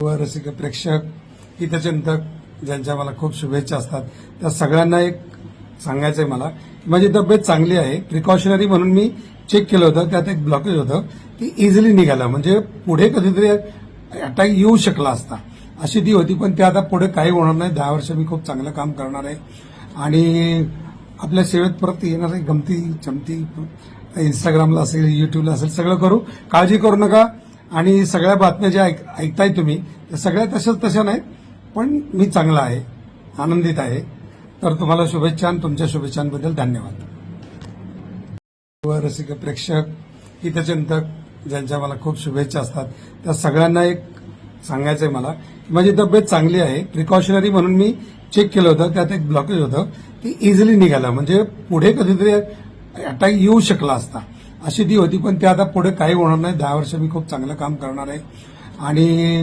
व रसिक प्रेक्षक हितचिंतक ज्यांच्या मला खूप शुभेच्छा असतात त्या सगळ्यांना एक सांगायचं आहे मला की माझी तब्येत चांगली आहे. प्रिकॉशनरी म्हणून मी चेक केलं होतं, त्यात एक ब्लॉकेज होतं ती इझिली निघालं, म्हणजे पुढे कधीतरी अटॅक येऊ शकला असता अशी ती होती, पण ते आता पुढे काही होणार नाही. 10 वर्ष मी खूप चांगलं काम करणार आहे आणि आपल्या सेवेत परत येणार आहे. गमती चमती इंस्टाग्रामला असेल, युट्यूबला असेल, सगळं करू. काळजी करू नका. आणि सगळ्या बातम्या ज्या ऐकताय तुम्ही त्या सगळ्या तशा नाहीत, पण मी चांगला आहे, आनंदित आहे. तर तुम्हाला शुभेच्छा आणि तुमच्या शुभेच्छांबद्दल धन्यवाद. व रसिक प्रेक्षक हितचिंतक ज्यांच्या मला खूप शुभेच्छा असतात त्या सगळ्यांना एक सांगायचं आहे मला की माझी तब्येत चांगली आहे. प्रिकॉशनरी म्हणून मी चेक केलं होतं, त्यात एक ब्लॉकेज होतं ती इझिली निघालं, म्हणजे पुढे कधीतरी अटॅक येऊ शकला असता अशी ती होती, पण ते आता पुढे काही होणार नाही. 10 वर्ष मी खूप चांगलं काम करणार आहे आणि